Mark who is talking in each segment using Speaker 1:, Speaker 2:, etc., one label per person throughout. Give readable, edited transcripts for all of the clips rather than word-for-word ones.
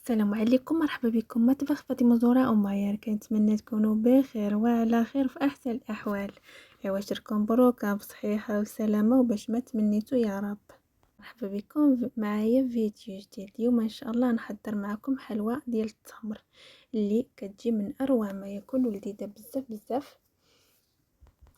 Speaker 1: السلام عليكم، مرحبا بكم مطبخ فاطمة زهراء أم عيار. كنتمنى تكونوا بخير وعلى خير في احسن الاحوال. عواشركم مبروكه بصحيحه وسلامه وباش ما تمنيتوا يا رب. مرحبا بكم معايا في فيديو جديد. اليوم ان شاء الله نحضر معكم حلوى ديال التمر اللي كتجي من اروع ما يكون ولذيذه بزاف بزاف،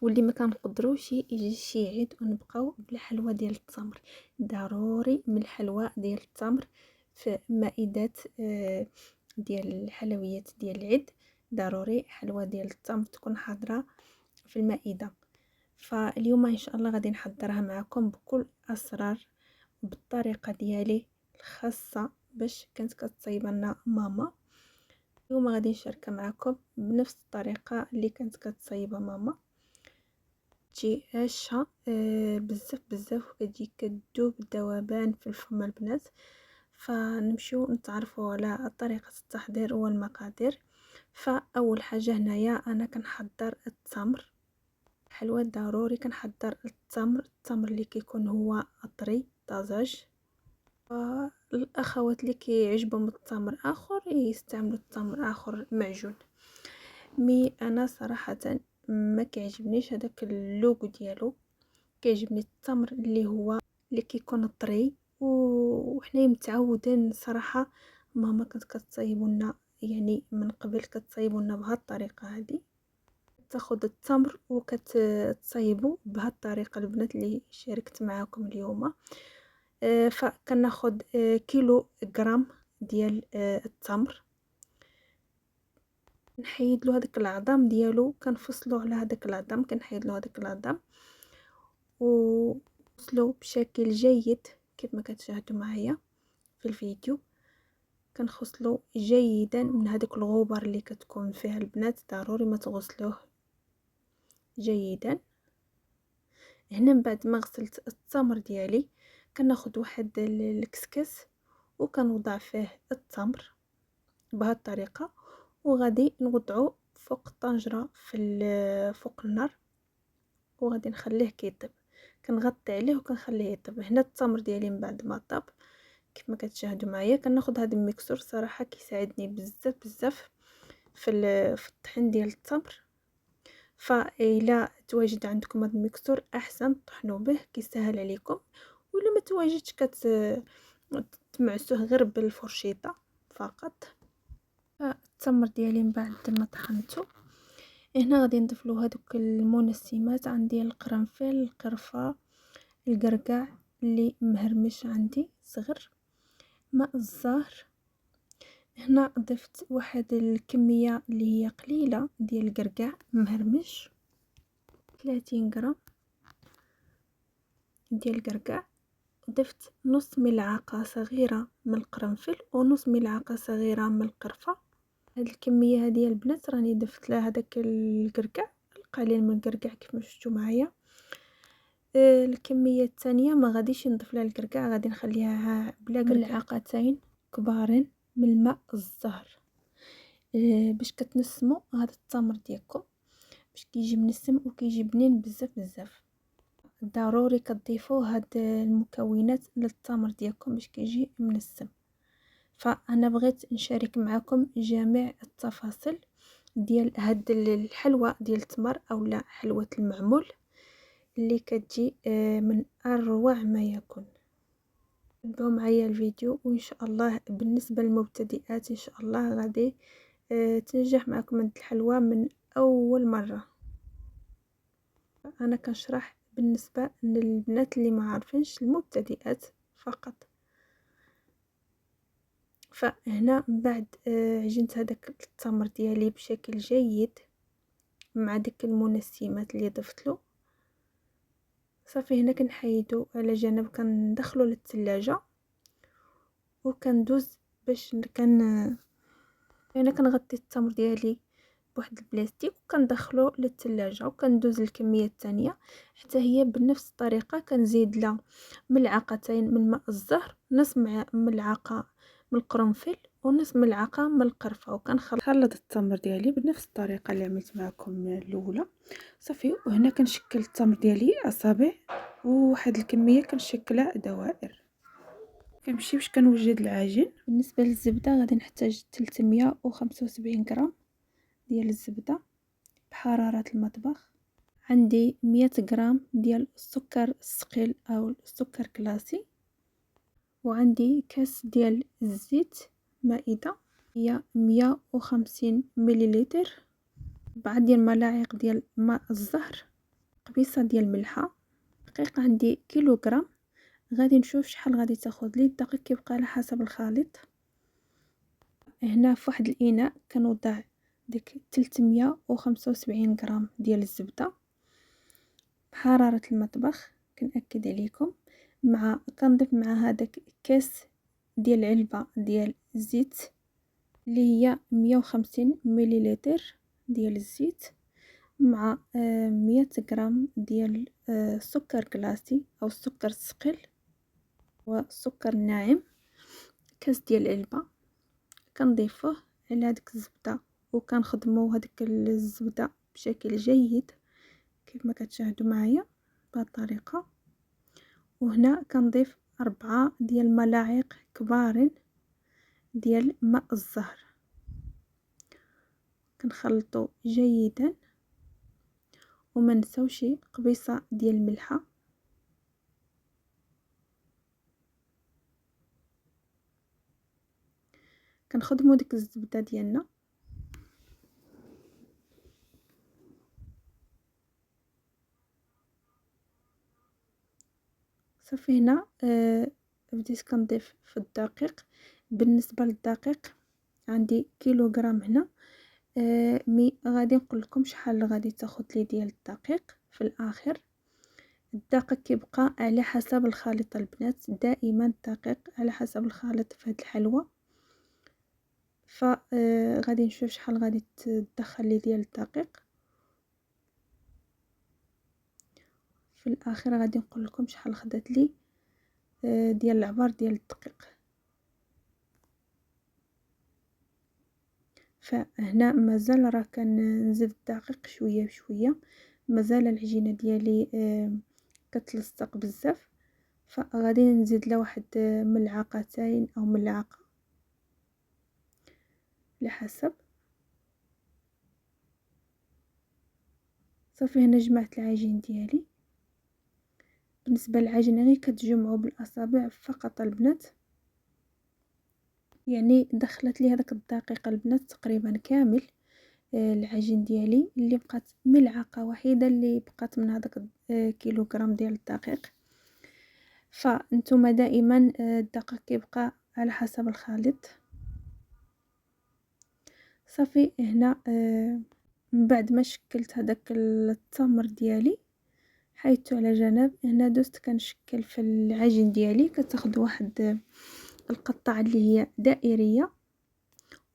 Speaker 1: واللي ما كنقدروش يجي شي عيد ونبقاو بلا حلوى ديال التمر. ضروري من الحلوى ديال التمر في مائدات ديال الحلويات ديال العيد. ضروري حلوى ديال التمر تكون حاضره في المائده. فاليوم ان شاء الله غادي نحضرها معكم بكل اسرار بالطريقه ديالي الخاصه باش كانت كتصايب لنا ماما. اليوم غادي نشاركها معكم بنفس الطريقه اللي كانت كتصايبها ماما. تجي هشه بزاف بزاف وكتجي كدوب ذوبان في الفم البنات. فنمشيو نتعرفوا على طريقه التحضير والمقادير. فاول حاجه هنايا انا كنحضر التمر. حلوى ضروري كنحضر التمر اللي كيكون هو طري طازج. الاخوات اللي كيعجبهم التمر اخر يستعملوا التمر اخر معجون. مي انا صراحه ما كيعجبنيش هذاك اللوغو ديالو. كيعجبني التمر اللي كيكون طري. وحنا متعودين صراحه ماما كانت كتصايبولنا، يعني من قبل كتصايبولنا بهذه الطريقه هذه. تاخذ التمر وكتصايبو بهذه الطريقه البنات اللي شاركت معاكم اليوم. فكناخذ كيلو غرام ديال التمر، نحيد له هذاك العظام ديالو، كنفصلو على هذاك العظام، كنحيد له هذاك العظام وفصلو بشكل جيد كيف ما كتشاهدوا معايا في الفيديو. كنغسلو جيدا من هذاك الغبار اللي كتكون فيه البنات. ضروري ما تغسلوه جيدا. هنا من بعد ما غسلت التمر ديالي كناخذ واحد الكسكس وكنوضع فيه التمر بهذه الطريقه، وغادي نوضعو فوق الطنجره فوق النار، وغادي نخليه كيطيب. كنغطي عليه وكنخليه يطيب. هنا التمر ديالي من بعد ما طاب كيف ما كتشاهدوا معايا كناخذ هذا الميكسور. صراحه كيساعدني بزاف بزاف في الطحين ديال التمر. فإلا تواجد عندكم هذا الميكسور احسن طحنوا به، كيسهل عليكم. ولا ما تواجدش تمعسوه غير بالفرشيطه فقط. التمر ديالي من بعد ما طحنته هنا غادي نضيف له هذوك المنسمات. عندي القرنفل، القرفه، القرقاع اللي مهرمش عندي صغر، ماء الزهر. هنا ضفت واحد الكميه اللي هي قليله ديال القرقاع مهرمش، 30 غرام ديال القرقاع. ضفت نص ملعقه صغيره من القرنفل ونص ملعقه صغيره من القرفه. هاد الكميه هذه البنات راني ضفت لها هذاك القرقاع، القليل من القرقاع كيف ما شفتوا معايا. الكميه الثانيه ما غاديش نضيف لها القرقاع، غادي نخليها بلا قرقاع. ملعقتين كبارين من الماء الزهر باش كتنسموا هذا التمر ديالكم، باش كيجي منسم وكيجي بنين بزاف بزاف. ضروري كتضيفوا هاد المكونات للتمر ديالكم باش كيجي منسم. فانا بغيت نشارك معكم جميع التفاصيل ديال هاد الحلوى ديال التمر اولا حلوى المعمول اللي كتجي من اروع ما يكون. تابعوا معايا الفيديو وان شاء الله بالنسبه للمبتدئات ان شاء الله غادي تنجح معكم هاد الحلوى من اول مره. انا كنشرح بالنسبه للبنات اللي ما عارفينش، المبتدئات فقط. فهنا من بعد عجنت هذاك التمر ديالي بشكل جيد مع ديك المنسمات اللي ضفت له. صافي هنا كنحيدو على جنب، كندخلو للثلاجه وكندوز باش هنا كنغطي التمر ديالي بواحد البلاستيك وكندخلو للثلاجه وكندوز الكميه الثانيه حتى هي بنفس الطريقه. كنزيد لها ملعقتين من ماء الزهر، نص ملعقه من القرنفل ونص ملعقه من القرفه، وكنخلط التمر ديالي بنفس الطريقه اللي عملت معكم الاولى. صافي وهنا كنشكل التمر ديالي اصابع وواحد الكميه كنشكلها دوائر. كنمشي باش كنوجد العجين. بالنسبه للزبده غادي نحتاج 375 غرام ديال الزبده بحراره المطبخ. عندي 100 غرام ديال السكر الثقيل او السكر كلاسي، وعندي كاس ديال الزيت مائده هي 150 مليلتر، 4 ديال الملاعق ديال ماء الزهر، قبيصه ديال الملحه. دقيق عندي كيلوغرام. غادي نشوف شحال غادي تاخذ لي. الدقيق كيبقى على حسب الخليط. هنا في واحد الاناء كنوضع ديك 375 غرام ديال الزبده بحراره المطبخ، كنأكد عليكم، مع كنضيف مع هذاك كاس ديال علبه ديال الزيت اللي هي 150 مليلتر ديال الزيت، مع 100 غرام ديال سكر كلاسي او السكر الثقيل والسكر الناعم، كاس ديال العلبه. كنضيفوه على هذيك الزبده وكنخدموا هذيك الزبده بشكل جيد كيف ما كتشاهدوا معايا بهذه الطريقه. وهنا كنضيف 4 ديال الملاعق كبار ديال ماء الزهر، كنخلطوا جيدا، وما نساوش قبيصه ديال الملحه. كنخدموا ديك الزبده ديالنا. صافي هنا بديت كنضيف في الدقيق. بالنسبه للدقيق عندي كيلوغرام هنا. مي غادي نقول لكم شحال غادي تاخذ لي ديال الدقيق في الاخر. الدقيق كيبقى على حسب الخليط البنات، دائما الدقيق على حسب الخليط في هذه الحلوى. غادي نشوف شحال غادي تدخل لي ديال الدقيق في الاخر. غادي نقول لكم شحال خدات لي ديال العبار ديال الدقيق. فهنا مازال راه كنزيد الدقيق شويه بشويه، مازال العجينه ديالي كتلصق بزاف، فغادي نزيد لها واحد ملعقتين او ملعقه على حسب. صافي هنا جمعت العجين ديالي. بالنسبه للعجين غير كتجمعوا بالاصابع فقط البنات، يعني دخلت لي هذاك الدقيق البنات تقريبا كامل. العجين ديالي اللي بقات ملعقه وحيده اللي بقات من هذاك كيلوغرام ديال الدقيق. فانتم دائما الدقيق كيبقى على حسب الخليط. صافي هنا من بعد ما شكلت هذاك التمر ديالي حيدته على جنب. هنا دوزت كنشكل في العجين ديالي. كتاخذ واحد القطعه اللي هي دائريه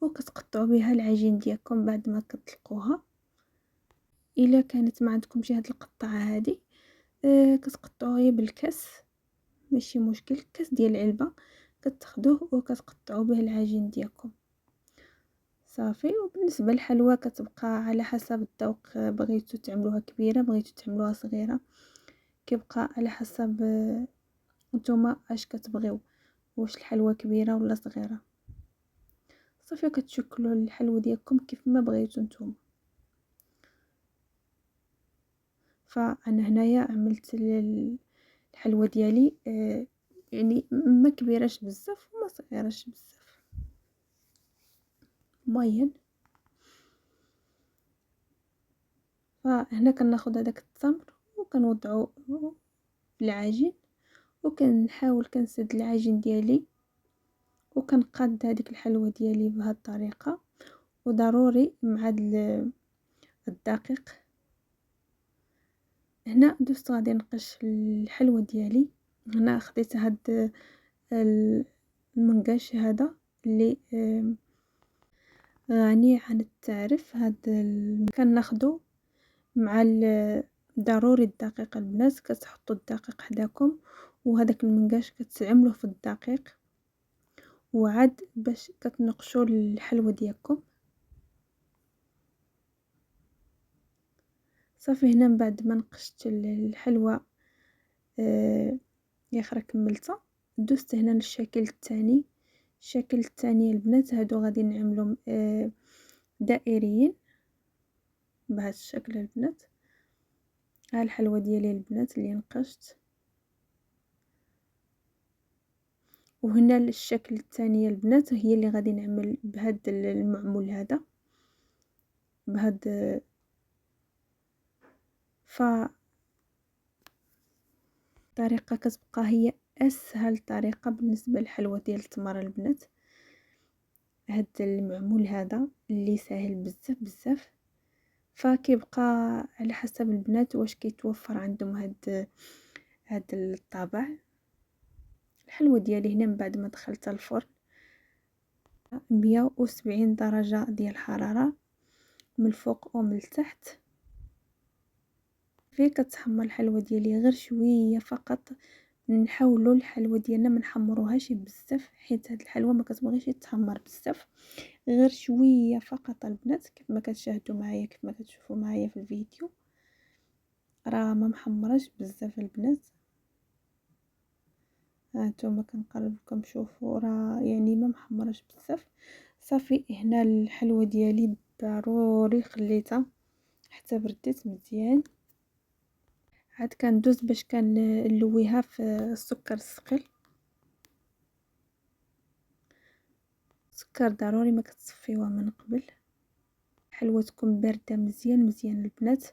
Speaker 1: وكتقطعوا بها العجين ديالكم بعد ما كتلقوها. الا كانت ما عندكمش هاد القطعه هذه كتقطعوها بالكاس، ماشي مشكل. كاس ديال العلبه كتاخذوه وكتقطعوا به العجين ديالكم. صافي. وبالنسبه للحلوى كتبقى على حسب الذوق، بغيتو تعملوها كبيره بغيتو تعملوها صغيره، كيبقى على حسب نتوما اش كتبغيو، واش الحلوى كبيره ولا صغيره. صافي كتشكلوا الحلوى ديالكم كيف ما بغيتو نتوما. فانا هنايا عملت الحلوى ديالي يعني ما كبيراش بزاف وما صغيراش بزاف، موين. فهنا كناخذ هذاك التمر وكنوضعو في العجين، وكنحاول كنسد العجين ديالي وكنقاد هذيك الحلوى ديالي بهذه الطريقه. وضروري مع الدقيق. هنا دوزت غادي نقش الحلوى ديالي. هنا خديت هاد المنقاش هذا اللي غني عن التعريف. كناخدو مع ضروري الدقيق البنات. كتحطوا الدقيق حداكم وهذاك المنقاش كتعملوه في الدقيق، وعاد باش كتنقشوا الحلوى ديالكم. صافي هنا من بعد ما نقشت الحلوى يا اخرى كملتها. دوزت هنا للشكل الثاني. الشكل الثاني البنات هادو غادي نعملهم دائريين بهذا الشكل البنات. ها الحلوى ديالي البنات اللي نقشت، وهنا الشكل الثاني البنات هي اللي غادي نعمل بهذا المعمول هذا بهذا. طريقة كتبقى هي اسهل طريقة بالنسبة للحلوى ديال التمر البنات. هاد المعمول هذا اللي ساهل بزاف بزاف، فكيبقى على حسب البنات واش كيتوفر عندهم هاد الطابع. الحلوى ديالي هنا من بعد ما دخلتها الفرن 170 درجة ديال الحرارة من الفوق ومن التحت. في كتحمر الحلوى ديالي غير شويه فقط. نحاولوا الحلوى ديالنا ما نحمروهاش بزاف، حيت هاد الحلوى ما كتبغيش تحمر بزاف، غير شويه فقط البنات. كيف ما كتشاهدوا معايا، كيف ما كتشوفوا معايا في الفيديو، راه ما محمرش بزاف البنات. هانتوما كنقرب لكم شوفوا، راه يعني ما محمرش بزاف. صافي هنا الحلوى ديالي ضروري خليتها حتى بردت مزيان. عاد كندوز باش كنلويها في السكر الثقيل. السكر ضروري ما كتصفيوها من قبل. الحلوى تكون بارده مزيان مزيان البنات.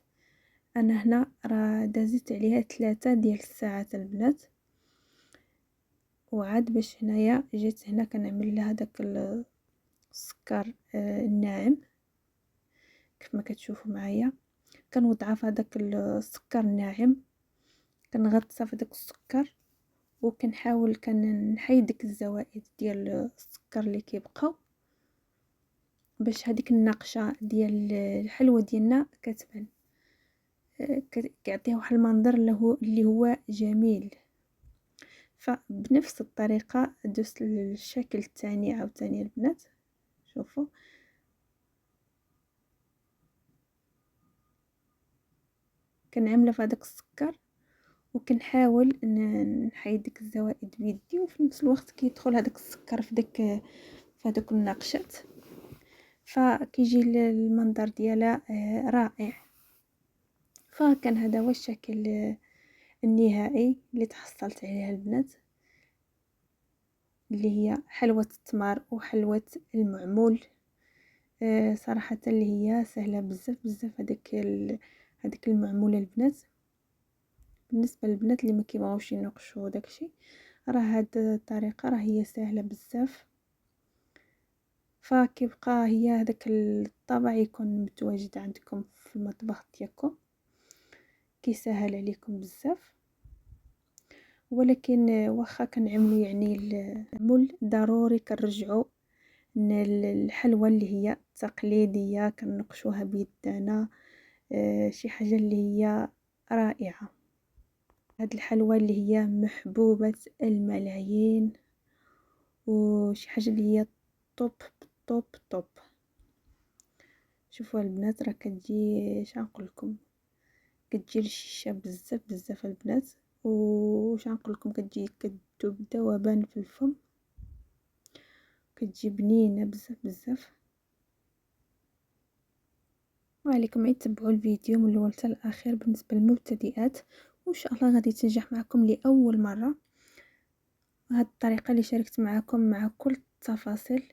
Speaker 1: انا هنا راه دازت عليها 3 ديال الساعات البنات. وعاد باش هنايا جيت هنا كنعمل لها داك السكر الناعم كيف ما كتشوفوا معايا. كنوضعها في هذاك السكر الناعم، كنغطسها في داك السكر، وكنحاول كنحيد ديك الزوائد ديال السكر اللي كيبقاو، باش هذيك النقشه ديال الحلوى ديالنا كتبان، كيعطيها واحد المنظر اللي هو جميل. فبنفس الطريقه دوزت للشكل الثاني عاوتاني البنات. شوفوا كنعملها في هذاك السكر، وكنحاول نحيد ديك الزوائد بيدي، وفي نفس الوقت كيدخل هذاك السكر في هذوك النقشات، فكيجي المنظر ديالها رائع. فكان هذا هو الشكل النهائي اللي تحصلت عليه البنات، اللي هي حلوة التمر وحلوة المعمول. صراحة اللي هي سهلة بزاف بزاف هذيك المعمولة البنات. بالنسبة للبنات اللي ما كيبغيوش ينقشوا داكشي، راه هاد الطريقة راه هي سهلة بزاف. فكيبقى هي هذاك الطبع يكون متواجد عندكم في المطبخ ديالكم، كيسهل عليكم بزاف. ولكن واخا كنعملوا يعني المعمول ضروري كنرجعوا الحلوى اللي هي تقليديه كنقشوها بيدنا. شي حاجه اللي هي رائعه. هاد الحلوى اللي هي محبوبه الملايين، وشي حاجه اللي هي توب توب توب. شوفوا البنات راه كتجي نقول لكم، كتجي رشيشه بزاف بزاف البنات. وش نقول لكم، كتجي كتذوب ذوبان في الفم، كتجي بنينه بزاف بزاف. وعليكم عيد تبعوا الفيديو من الاول حتى الاخير بالنسبه للمبتدئات، وان شاء الله غادي تنجح معكم لاول مره. هاد الطريقه اللي شاركت معكم مع كل التفاصيل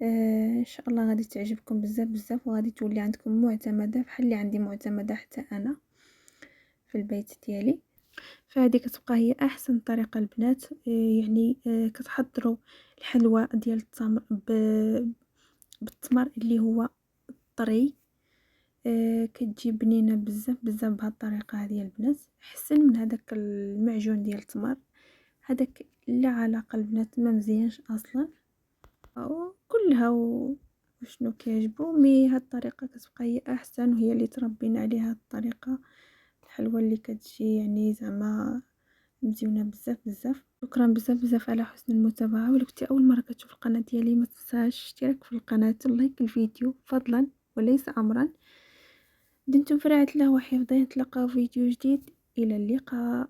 Speaker 1: ان شاء الله غادي تعجبكم بزاف بزاف، وغادي تولي عندكم معتمده بحال اللي عندي معتمده حتى انا في البيت ديالي. فهذه كتبقى هي احسن طريقه البنات. يعني كتحضروا الحلوى ديال التمر بالتمر اللي هو طري. كتجي بنينه بزاف بزاف بهذه الطريقه هذه البنات، احسن من هذاك المعجون ديال التمر. هذاك لا علاقه البنات، ما مزيانش اصلا. كلها وشنو كيعجبو، مي هاد الطريقه كتبقى هي احسن، وهي اللي تربينا عليها هاد الطريقه الحلوه اللي كتجي يعني زعما مزيونه بزاف بزاف. شكرا بزاف بزاف على حسن المتابعه. ولو كنتي اول مره كتشوف القناه ديالي ما تنساش اشتراك في القناه ولايك الفيديو فضلا وليس امرا. دمتم في رعايه الله وحفظه، نتلاقاو فيديو جديد، الى اللقاء.